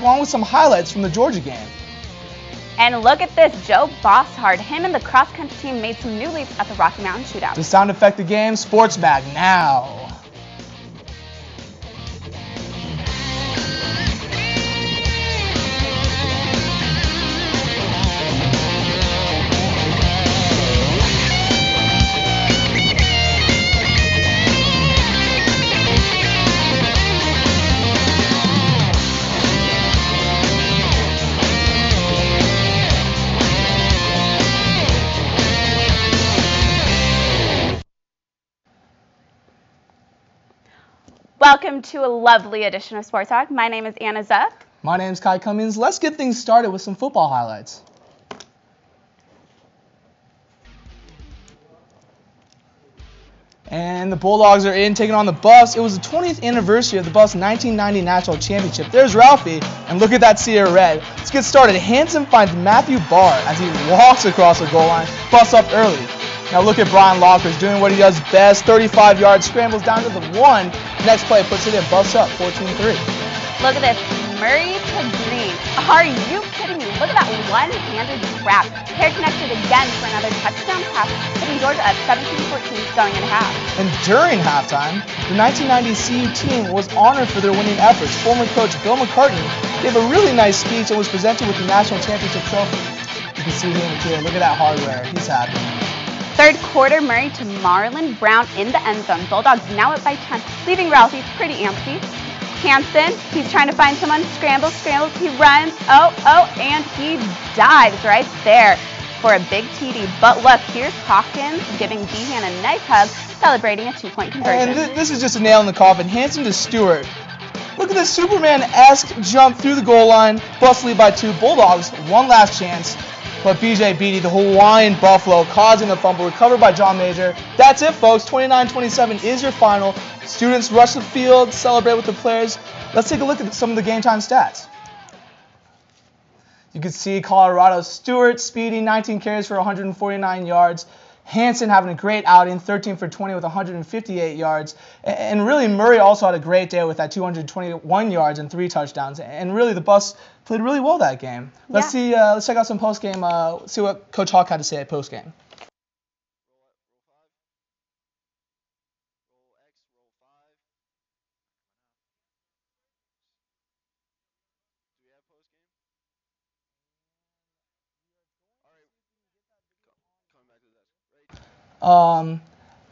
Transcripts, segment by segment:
back along with some highlights from the Georgia game. And look at this, Joe Bosshard. Him and the cross-country team made some new leaps at the Rocky Mountain Shootout. The sound effect of the game, Sports Mag now. Welcome to a lovely edition of Sports Talk. My name is Anna Zuck. My name is Kai Cummings. Let's get things started with some football highlights. And the Bulldogs are in, taking on the Buffs. It was the 20th anniversary of the Buffs' 1990 National Championship. There's Ralphie, and look at that Sierra Red. Let's get started. Hanson finds Matthew Barr as he walks across the goal line, busts up early. Now look at Brian Lockers doing what he does best. 35 yards, scrambles down to the 1. Next play puts it in, busts up, 14-3. Look at this, Murray to Green. Are you kidding me? Look at that one-handed grab. Pair connected again for another touchdown pass, putting Georgia up 17-14 going into half. And during halftime, the 1990 CU team was honored for their winning efforts. Former coach Bill McCartney gave a really nice speech and was presented with the national championship trophy. You can see him here. Look at that hardware. He's happy. Third quarter, Murray to Marlon Brown in the end zone. Bulldogs now up by 10, leaving Ralphie pretty antsy. Hanson, he's trying to find someone. Scrambles, he runs. And he dives right there for a big TD. But look, here's Hawkins giving Behan a nice hug, celebrating a 2-point conversion. And this is just a nail in the coffin. Hanson to Stewart. Look at this Superman-esque jump through the goal line. Buffs lead by 2. Bulldogs, one last chance. But BJ Beatty, the Hawaiian Buffalo, causing the fumble, recovered by John Major. That's it, folks. 29-27 is your final. Students rush the field, celebrate with the players. Let's take a look at some of the game time stats. You can see Colorado's Stewart, speedy, 19 carries for 149 yards. Hanson having a great outing, 13 for 20 with 158 yards. And really, Murray also had a great day with that 221 yards and 3 touchdowns. And really, the Buffs played really well that game. Let's check out some post-game, see what Coach Hawk had to say at post-game.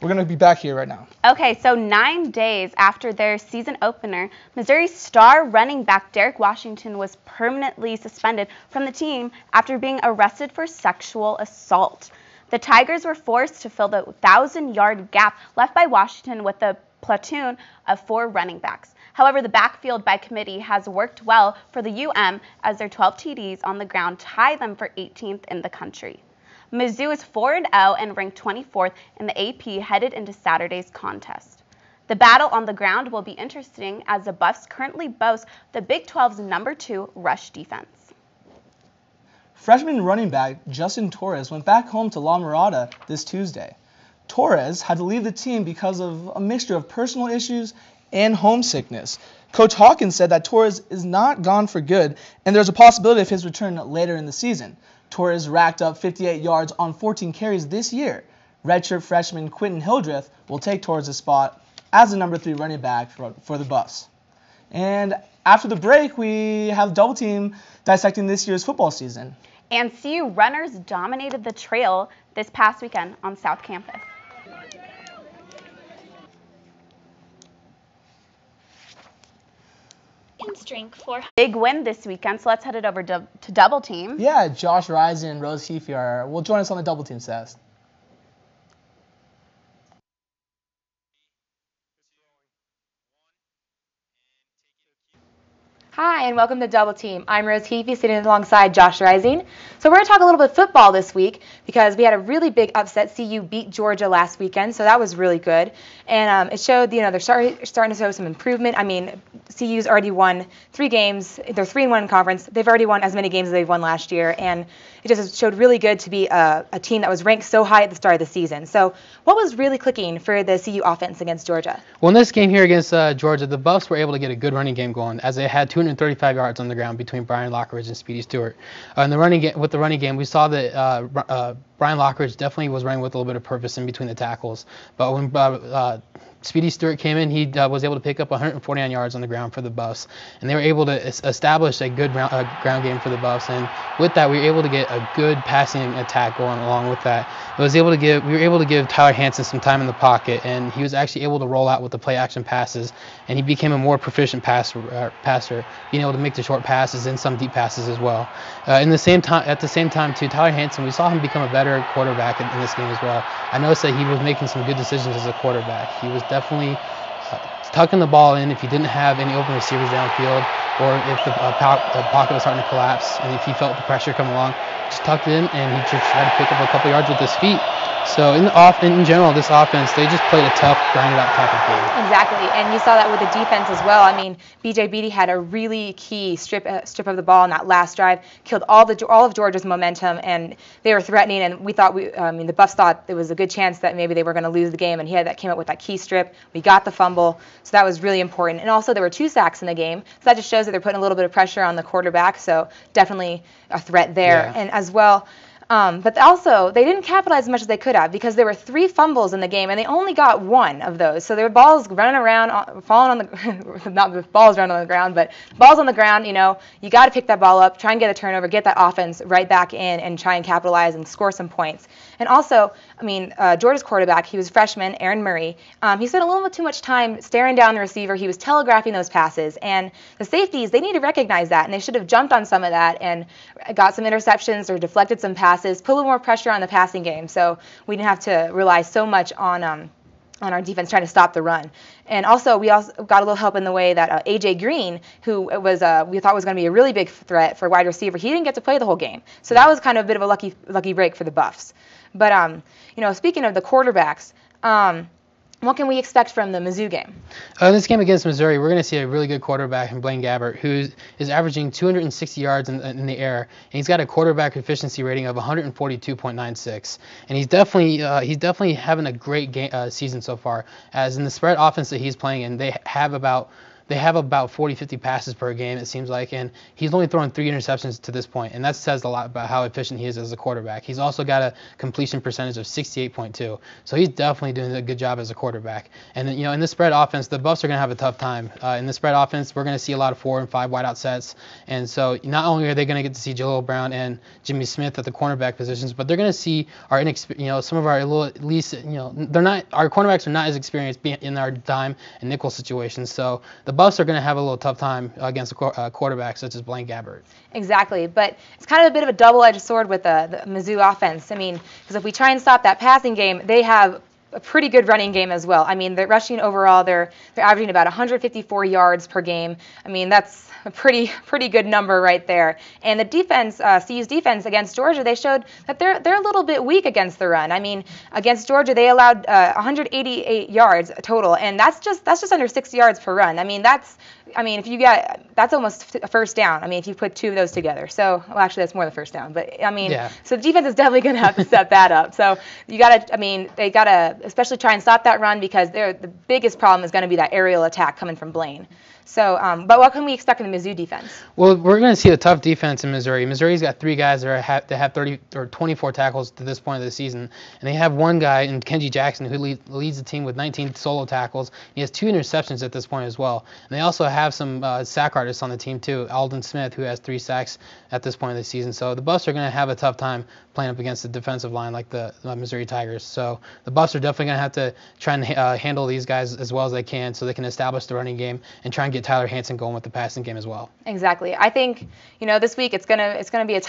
We're going to be back here right now. Okay, so 9 days after their season opener, Missouri's star running back Derek Washington was permanently suspended from the team after being arrested for sexual assault. The Tigers were forced to fill the 1,000-yard gap left by Washington with a platoon of 4 running backs. However, the backfield by committee has worked well for the UM as their 12 TDs on the ground tie them for 18th in the country. Mizzou is 4-0 and ranked 24th in the AP headed into Saturday's contest. The battle on the ground will be interesting as the Buffs currently boast the Big 12's number 2 rush defense. Freshman running back Justin Torres went back home to La Mirada this Tuesday. Torres had to leave the team because of a mixture of personal issues and homesickness. Coach Hawkins said that Torres is not gone for good, and there's a possibility of his return later in the season. Torres racked up 58 yards on 14 carries this year. Redshirt freshman Quentin Hildreth will take Torres' spot as the number 3 running back for the Buffs. And after the break, we have Double Team dissecting this year's football season. And CU runners dominated the trail this past weekend on South Campus. Big win this weekend, so let's head it over to Double Team. Yeah, Josh Rising and Rose Heafy will join us on the Double Team set. Hi, and welcome to Double Team. I'm Rose Heafy, sitting alongside Josh Rising. So we're going to talk a little bit football this week because we had a really big upset. CU beat Georgia last weekend, so that was really good. And it showed, they're starting to show some improvement. I mean, CU's already won 3 games. They're 3-1 in conference. They've already won as many games as they've won last year, and it just showed really good to be a team that was ranked so high at the start of the season. So what was really clicking for the CU offense against Georgia? Well, in this game here against Georgia, the Buffs were able to get a good running game going as they had 200 235 yards on the ground between Brian Lockridge and Speedy Stewart. In the running game, we saw that Brian Lockridge definitely was running with a little bit of purpose in between the tackles. But when Speedy Stewart came in, he was able to pick up 149 yards on the ground for the Buffs, and they were able to establish a good ground game for the Buffs. And with that, we were able to get a good passing attack going along with that. We were able to give Tyler Hansen some time in the pocket, and he was actually able to roll out with the play action passes, and he became a more proficient passer, being able to make the short passes and some deep passes as well. At the same time, too, Tyler Hansen, we saw him become a better quarterback in this game as well. I noticed that he was making some good decisions as a quarterback. He was definitely tucking the ball in if he didn't have any open receivers downfield, or if the pocket was starting to collapse, and if he felt the pressure come along, just tucked it in, and he just tried to pick up a couple yards with his feet. So in general, this offense, they just played a tough, grinded-out type of game. Exactly, and you saw that with the defense as well. I mean, B.J. Beatty had a really key strip of the ball in that last drive, killed all of Georgia's momentum, and they were threatening. And the Buffs thought there was a good chance that maybe they were going to lose the game, and came up with that key strip. We got the fumble, so that was really important. And also, there were 2 sacks in the game, so that just shows that they're putting a little bit of pressure on the quarterback. So definitely a threat there, yeah. And as well. But also, they didn't capitalize as much as they could have, because there were 3 fumbles in the game, and they only got 1 of those. So there were balls running around, falling on the not the balls running on the ground, but balls on the ground. You got to pick that ball up, try and get a turnover, get that offense right back in, and try and capitalize and score some points. And also, Georgia's quarterback, he was a freshman, Aaron Murray. He spent a little bit too much time staring down the receiver. He was telegraphing those passes, and the safeties, they need to recognize that, and they should have jumped on some of that and got some interceptions or deflected some passes. Put a little more pressure on the passing game, so we didn't have to rely so much on our defense trying to stop the run. And also, we also got a little help in the way that A.J. Green, who we thought was going to be a really big threat for wide receiver, he didn't get to play the whole game. So that was kind of a bit of a lucky break for the Buffs. But speaking of the quarterbacks, what can we expect from the Mizzou game? In this game against Missouri, we're going to see a really good quarterback in Blaine Gabbert, who is averaging 260 yards in the air, and he's got a quarterback efficiency rating of 142.96. And he's definitely having a great season so far, as in the spread offense that he's playing in, they have about 40, 50 passes per game, it seems like, and he's only thrown 3 interceptions to this point, and that says a lot about how efficient he is as a quarterback. He's also got a completion percentage of 68.2, so he's definitely doing a good job as a quarterback. And in the spread offense, the Buffs are going to have a tough time. In the spread offense, we're going to see a lot of 4 and 5 wideout sets, and so not only are they going to get to see Jalil Brown and Jimmy Smith at the cornerback positions, but they're going to see some of our our cornerbacks are not as experienced in our dime and nickel situations, so the Buffs are going to have a little tough time against a quarterback such as Blaine Gabbert. Exactly, but it's kind of a bit of a double-edged sword with the Mizzou offense. Because if we try and stop that passing game, they have a pretty good running game as well. They're rushing overall. They're averaging about 154 yards per game. That's a pretty good number right there. And the defense, CU's defense against Georgia, they showed that they're a little bit weak against the run. Against Georgia, they allowed 188 yards total, and that's just under 6 yards per run. That's almost a first down. If you put 2 of those together. So, well, actually, that's more than first down. But yeah. So the defense is definitely going to have to step that up. So they gotta especially try and stop that run, because the biggest problem is going to be that aerial attack coming from Blaine. So, but what can we expect from the Mizzou defense? Well, we're going to see a tough defense in Missouri. Missouri's got 3 guys that have 30 or 24 tackles to this point of the season, and they have one guy in Kenji Jackson who leads the team with 19 solo tackles. He has 2 interceptions at this point as well. And they also have some sack artists on the team too. Alden Smith, who has 3 sacks at this point of the season. So the Buffs are going to have a tough time playing up against the defensive line like the Missouri Tigers. So the Buffs are definitely going to have to try and handle these guys as well as they can, so they can establish the running game and try and get Tyler Hansen going with the passing game as well. Exactly. I think this week it's gonna be a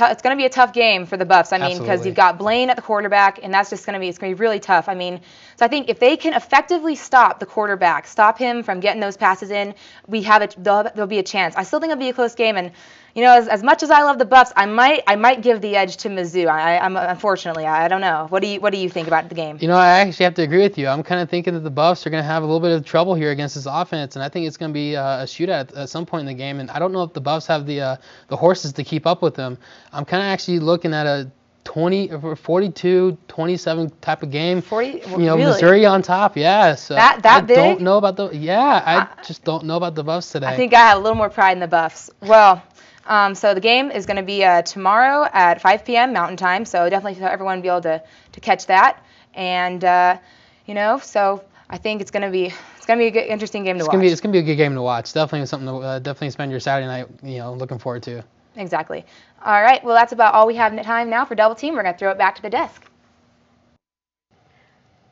tough game for the Buffs. Because you've got Blaine at the quarterback, and that's just gonna be really tough. So I think if they can effectively stop the quarterback, stop him from getting those passes in, there'll be a chance. I still think it'll be a close game, and as much as I love the Buffs, I might give the edge to Mizzou. I'm unfortunately, I don't know. What do you think about the game? I actually have to agree with you. I'm kind of thinking that the Buffs are going to have a little bit of trouble here against this offense, and I think it's going to be a shootout at some point in the game. And I don't know if the Buffs have the horses to keep up with them. I'm kind of actually looking at a 42-27 type of game. 40. Really? Missouri on top. Yeah. So that big? Don't know about the. Yeah, I just don't know about the Buffs today. I think I had a little more pride in the Buffs. Well. So the game is going to be tomorrow at 5 p.m. Mountain Time, so definitely for everyone to be able to catch that. And, so I think it's going to be a good, interesting game to watch. It's going to be a good game to watch. Definitely something to definitely spend your Saturday night, looking forward to. Exactly. All right, well, that's about all we have time now for Double Team. We're going to throw it back to the desk.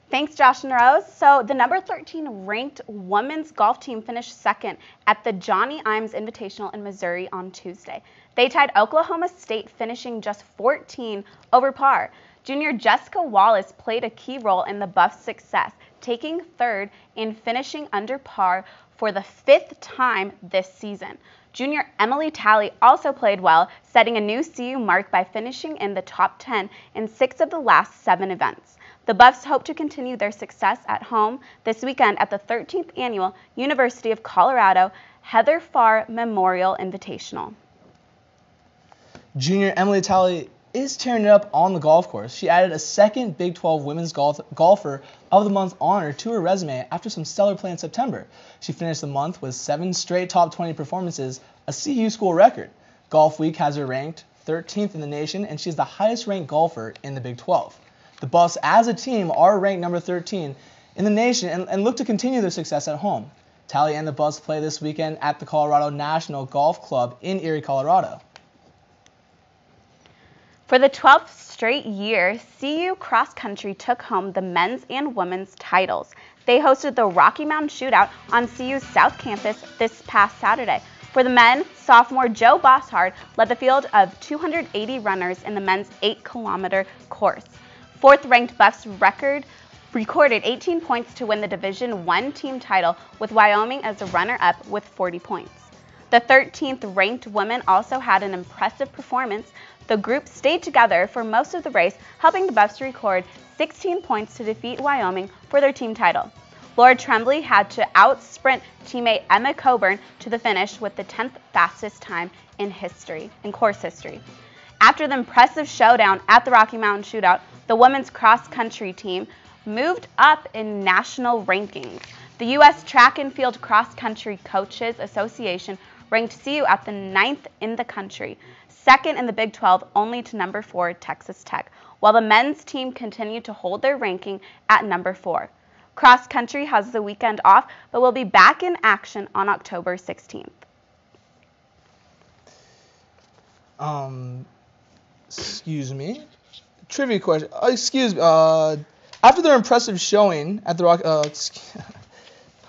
Thanks, Josh and Rose. So the number 13 ranked women's golf team finished second at the Johnny Imes Invitational in Missouri on Tuesday. They tied Oklahoma State, finishing just 14 over par. Junior Jessica Wallace played a key role in the Buffs' success, taking third and finishing under par for the 5th time this season. Junior Emily Talley also played well, setting a new CU mark by finishing in the top 10 in 6 of the last 7 events. The Buffs hope to continue their success at home this weekend at the 13th Annual University of Colorado Heather Farr Memorial Invitational. Junior Emily Talley is tearing it up on the golf course. She added a second Big 12 Women's Golfer of the Month honor to her resume after some stellar play in September. She finished the month with 7 straight top 20 performances, a CU school record. Golf Week has her ranked 13th in the nation, and she's the highest ranked golfer in the Big 12. The Buffs, as a team, are ranked number 13 in the nation and look to continue their success at home. Talley and the Buffs play this weekend at the Colorado National Golf Club in Erie, Colorado. For the 12th straight year, CU Cross Country took home the men's and women's titles. They hosted the Rocky Mountain Shootout on CU's South Campus this past Saturday. For the men, sophomore Joe Bosshard led the field of 280 runners in the men's 8-kilometer course. 4th-ranked Buffs recorded 18 points to win the Division I team title, with Wyoming as a runner-up with 40 points. The 13th-ranked women also had an impressive performance. The group stayed together for most of the race, helping the Buffs record 16 points to defeat Wyoming for their team title. Laura Tremblay had to out-sprint teammate Emma Coburn to the finish with the 10th fastest time in course history. After the impressive showdown at the Rocky Mountain Shootout, the women's cross-country team moved up in national rankings. The U.S. Track and Field Cross-Country Coaches Association ranked CU at the 9th in the country, 2nd in the Big 12 only to number 4 Texas Tech, while the men's team continued to hold their ranking at number 4. Cross-country has the weekend off, but will be back in action on October 16th. Excuse me. Trivia question. After their impressive showing at the Rock,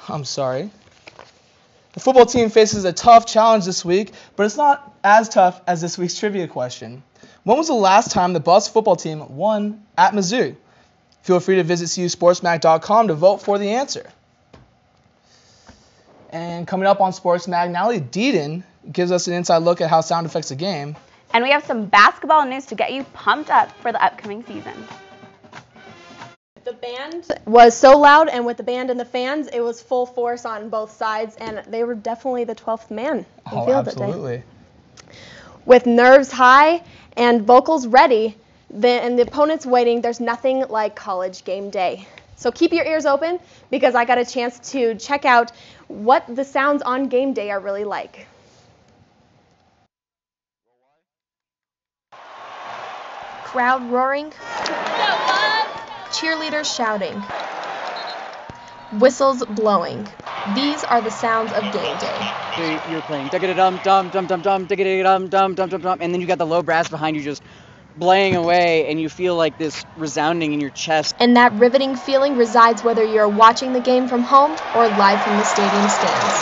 I'm sorry. The football team faces a tough challenge this week, but it's not as tough as this week's trivia question. When was the last time the Buffs football team won at Mizzou? Feel free to visit cusportsmag.com to vote for the answer. And coming up on Sports Mag, Natalie Deedon gives us an inside look at how sound affects the game. And we have some basketball news to get you pumped up for the upcoming season. The band was so loud, and with the band and the fans, it was full force on both sides, and they were definitely the 12th man in the field that day. Absolutely. With nerves high and vocals ready, and the opponents waiting, there's nothing like college game day. So keep your ears open, because I got a chance to check out what the sounds on game day are really like. Crowd roaring, cheerleaders shouting, whistles blowing. These are the sounds of game day. So you're playing dum-dum-dum-dum-dum, diggity-dum-dum-dum-dum-dum, and then you got the low brass behind you just blaying away, and you feel like this resounding in your chest. And that riveting feeling resides whether you're watching the game from home or live from the stadium stands.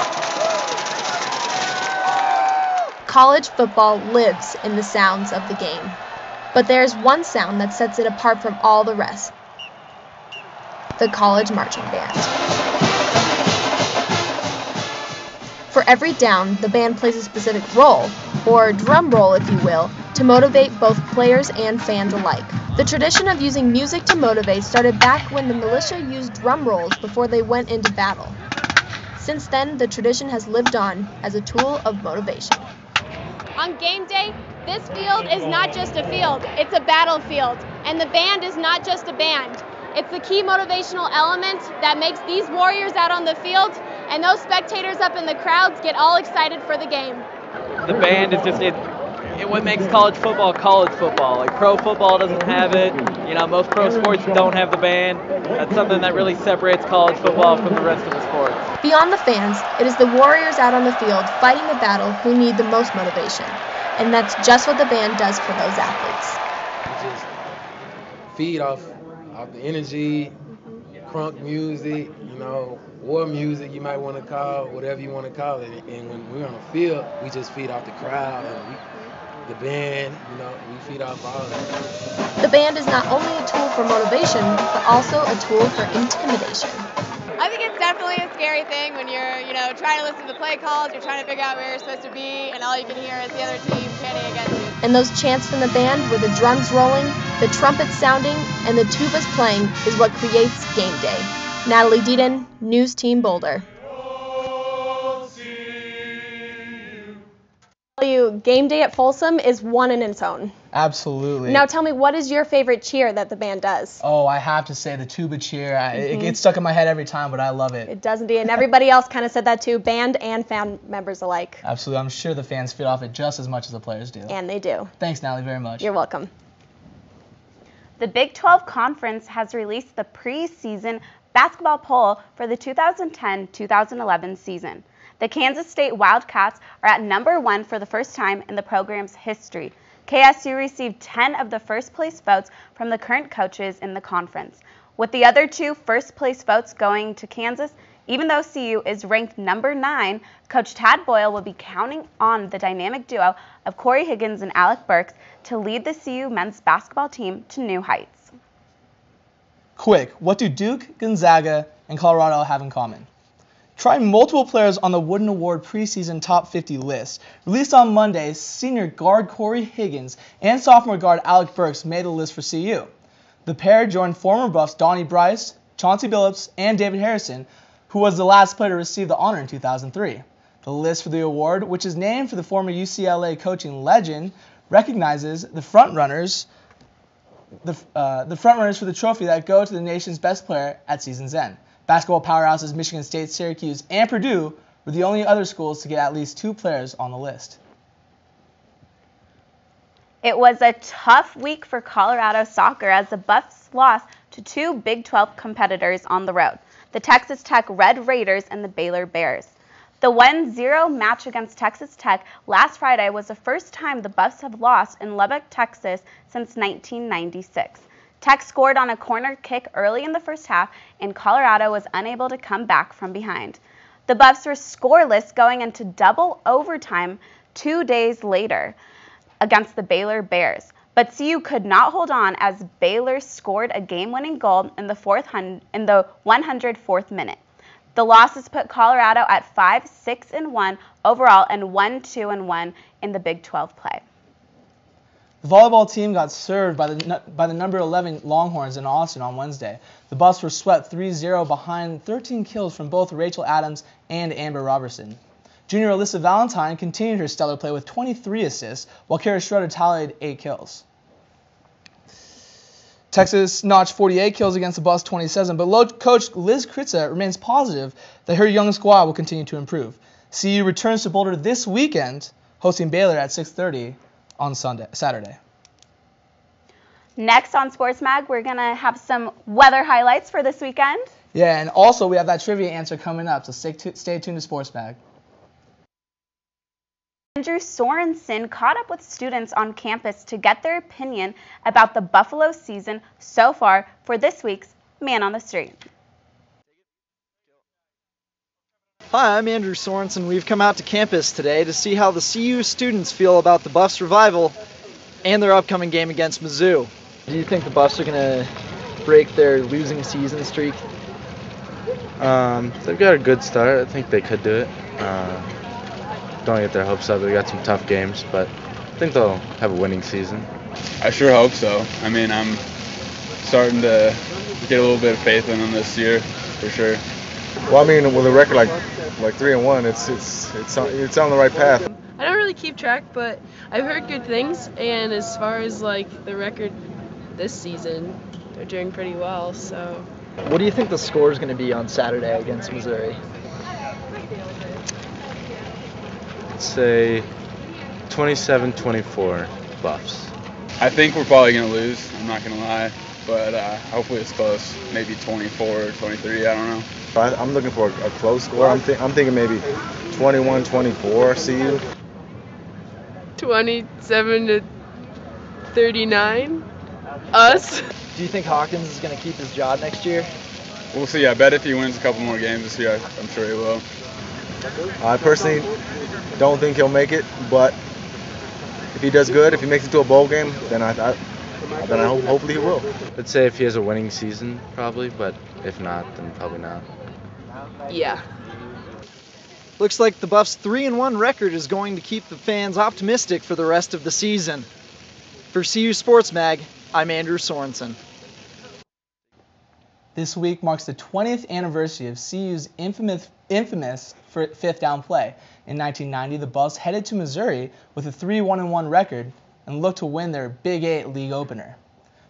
College football lives in the sounds of the game. But there's one sound that sets it apart from all the rest: the college marching band. For every down, the band plays a specific role, or drum roll if you will, to motivate both players and fans alike. The tradition of using music to motivate started back when the militia used drum rolls before they went into battle. Since then, the tradition has lived on as a tool of motivation. On game day, This field is not just a field, it's a battlefield. And the band is not just a band. It's the key motivational element that makes these warriors out on the field and those spectators up in the crowds get all excited for the game. The band is just what makes college football. Like pro football doesn't have it. You know, most pro sports don't have the band. That's something that really separates college football from the rest of the sports. Beyond the fans, it is the warriors out on the field fighting the battle who need the most motivation. And that's just what the band does for those athletes. Just feed off the energy, crunk music, you know, war music you might want to call, whatever you want to call it. And when we're on the field, we just feed off the crowd and the band, you know, we feed off all of that. The band is not only a tool for motivation, but also a tool for intimidation. I think it's definitely a scary thing when you're, trying to listen to the play calls, you're trying to figure out where you're supposed to be, and all you can hear is the other team chanting against you. And those chants from the band with the drums rolling, the trumpets sounding, and the tubas playing is what creates game day. Natalie Deaton, News Team Boulder. Game day at Folsom is one in its own. Absolutely. Now tell me, what is your favorite cheer that the band does? Oh, I have to say the tuba cheer. It gets stuck in my head every time, but I love it. It does indeed, and everybody else kind of said that too, band and fan members alike. Absolutely. I'm sure the fans feed off it just as much as the players do. And they do. Thanks, Natalie, very much. You're welcome. The Big 12 Conference has released the preseason basketball poll for the 2010-2011 season. The Kansas State Wildcats are at number 1 for the first time in the program's history. KSU received 10 of the first-place votes from the current coaches in the conference. With the other 2 first-place votes going to Kansas, even though CU is ranked number 9, Coach Tad Boyle will be counting on the dynamic duo of Corey Higgins and Alec Burks to lead the CU men's basketball team to new heights. Quick, what do Duke, Gonzaga, and Colorado have in common? Try multiple players on the Wooden Award preseason top 50 list. Released on Monday, senior guard Corey Higgins and sophomore guard Alec Burks made the list for CU. The pair joined former Buffs Donnie Bryce, Chauncey Billups, and David Harrison, who was the last player to receive the honor in 2003. The list for the award, which is named for the former UCLA coaching legend, recognizes the frontrunners for the trophy that go to the nation's best player at season's end. Basketball powerhouses Michigan State, Syracuse, and Purdue were the only other schools to get at least 2 players on the list. It was a tough week for Colorado soccer as the Buffs lost to 2 Big 12 competitors on the road, the Texas Tech Red Raiders and the Baylor Bears. The 1-0 match against Texas Tech last Friday was the first time the Buffs have lost in Lubbock, Texas since 1996. Tech scored on a corner kick early in the first half, and Colorado was unable to come back from behind. The Buffs were scoreless going into double overtime 2 days later against the Baylor Bears. But CU could not hold on as Baylor scored a game-winning goal in the 104th minute. The losses put Colorado at 5-6-1 overall and 1-2-1 in the Big 12 play. The volleyball team got served by the number 11 Longhorns in Austin on Wednesday. The Buffs were swept 3-0 behind 13 kills from both Rachel Adams and Amber Robertson. Junior Alyssa Valentine continued her stellar play with 23 assists, while Kara Schroeder tallied 8 kills. Texas notched 48 kills against the Buffs 27, but coach Liz Kritza remains positive that her young squad will continue to improve. CU returns to Boulder this weekend, hosting Baylor at 6:30 on Saturday. Next on Sports Mag, we're going to have some weather highlights for this weekend. Yeah, and also we have that trivia answer coming up, so stay tuned to Sports Mag. Andrew Sorensen caught up with students on campus to get their opinion about the Buffalo season so far for this week's Man on the Street. Hi, I'm Andrew Sorensen. We've come out to campus today to see how the CU students feel about the Buffs revival and their upcoming game against Mizzou. Do you think the Buffs are going to break their losing season streak? They've got a good start. I think they could do it. Don't get their hopes up. They got some tough games, but I think they'll have a winning season. I sure hope so. I mean, I'm starting to get a little bit of faith in them this year, for sure. Well, I mean, with a record like 3-1, it's on the right path. I don't really keep track, but I've heard good things. And as far as like the record this season, they're doing pretty well. So. What do you think the score is going to be on Saturday against Missouri? Let's say 27-24 Buffs. I think we're probably going to lose, I'm not going to lie, but hopefully it's close, maybe 24 or 23, I don't know. I'm looking for a close score. I'm thinking maybe 21-24 CU. 27-39 us. Do you think Hawkins is going to keep his job next year? We'll see. I bet if he wins a couple more games this year, I'm sure he will. I personally don't think he'll make it, but if he does good, if he makes it to a bowl game, then I hope hopefully he will. I'd say if he has a winning season, probably, but if not, then probably not. Yeah. Looks like the Buffs' 3-1 record is going to keep the fans optimistic for the rest of the season. For CU Sports Mag, I'm Andrew Sorensen. This week marks the 20th anniversary of CU's infamous fifth down play. In 1990, the Buffs headed to Missouri with a 3-1-1 record and looked to win their Big 8 league opener.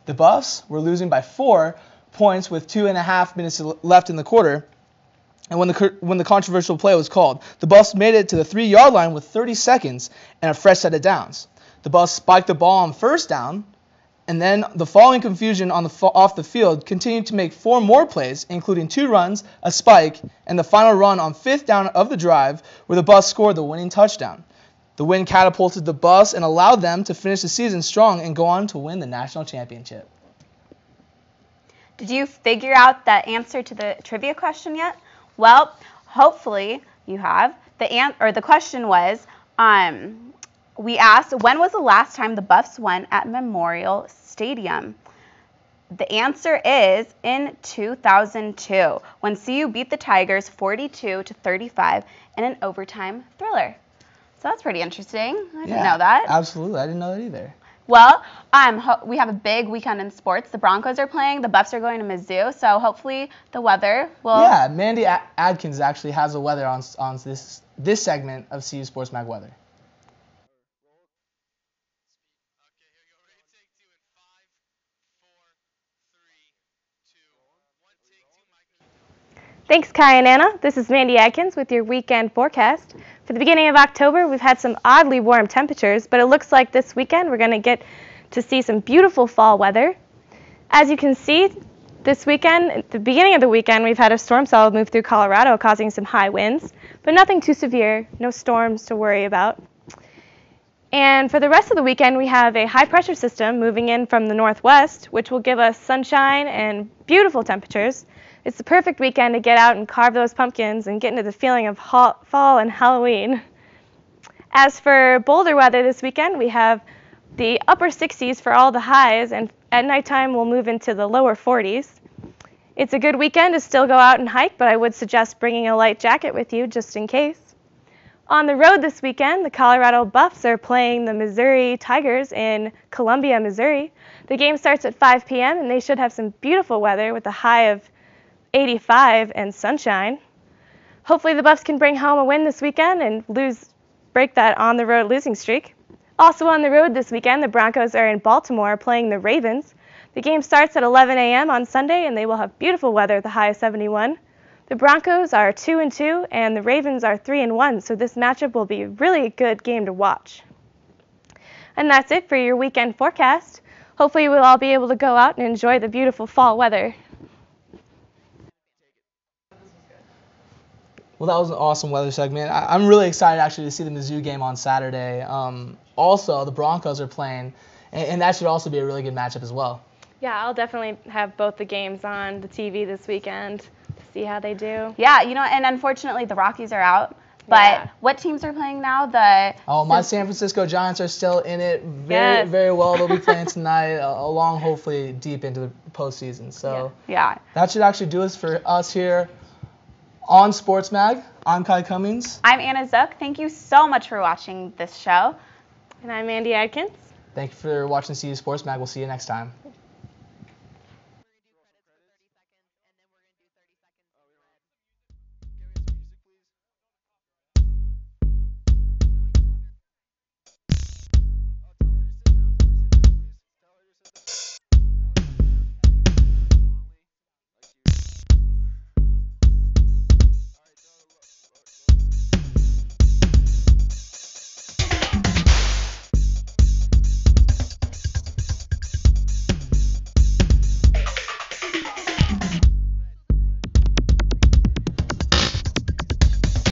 The Buffs were losing by 4 points with 2.5 minutes left in the quarter, and when the controversial play was called, the Buffs made it to the 3-yard line with 30 seconds and a fresh set of downs. The Buffs spiked the ball on first down, and then the following confusion off the field continued to make 4 more plays, including 2 runs, a spike, and the final run on 5th down of the drive where the Buffs scored the winning touchdown. The win catapulted the Buffs and allowed them to finish the season strong and go on to win the national championship. Did you figure out the answer to the trivia question yet? Well, hopefully you have. The question was, we asked, when was the last time the Buffs won at Memorial Stadium? The answer is in 2002, when CU beat the Tigers 42-35 in an overtime thriller. So that's pretty interesting. I didn't know that. Absolutely, I didn't know that either. Well, we have a big weekend in sports. The Broncos are playing. The Buffs are going to Mizzou. So hopefully the weather will. Yeah, Mandy Adkins actually has the weather on this segment of CU Sports Mag Weather. Thanks, Kai and Anna. This is Mandy Adkins with your weekend forecast. For the beginning of October, we've had some oddly warm temperatures, but it looks like this weekend we're going to get to see some beautiful fall weather. As you can see, this weekend, at the beginning of the weekend, we've had a storm cell move through Colorado, causing some high winds, but nothing too severe, no storms to worry about. And for the rest of the weekend, we have a high-pressure system moving in from the northwest, which will give us sunshine and beautiful temperatures. It's the perfect weekend to get out and carve those pumpkins and get into the feeling of fall and Halloween. As for Boulder weather this weekend, we have the upper 60s for all the highs, and at nighttime we'll move into the lower 40s. It's a good weekend to still go out and hike, but I would suggest bringing a light jacket with you just in case. On the road this weekend, the Colorado Buffs are playing the Missouri Tigers in Columbia, Missouri. The game starts at 5 p.m. and they should have some beautiful weather with a high of 85 and sunshine. Hopefully the Buffs can bring home a win this weekend and break that on-the-road losing streak. Also on the road this weekend, the Broncos are in Baltimore playing the Ravens. The game starts at 11 a.m. on Sunday, and they will have beautiful weather at the high of 71. The Broncos are 2-2, and the Ravens are 3-1, so this matchup will be a really good game to watch. And that's it for your weekend forecast. Hopefully we'll all be able to go out and enjoy the beautiful fall weather. Well, that was an awesome weather segment. I'm really excited actually to see the Mizzou game on Saturday. Also, the Broncos are playing, and that should also be a really good matchup as well. Yeah, I'll definitely have both the games on the TV this weekend to see how they do. Yeah, and unfortunately the Rockies are out. But what teams are playing now? My San Francisco Giants are still in it very well. They'll be playing tonight, along hopefully deep into the postseason. So that should actually do us for us here on Sports Mag. I'm Kai Cummings. I'm Anna Zook. Thank you so much for watching this show. And I'm Mandy Adkins. Thank you for watching CU Sports Mag. We'll see you next time.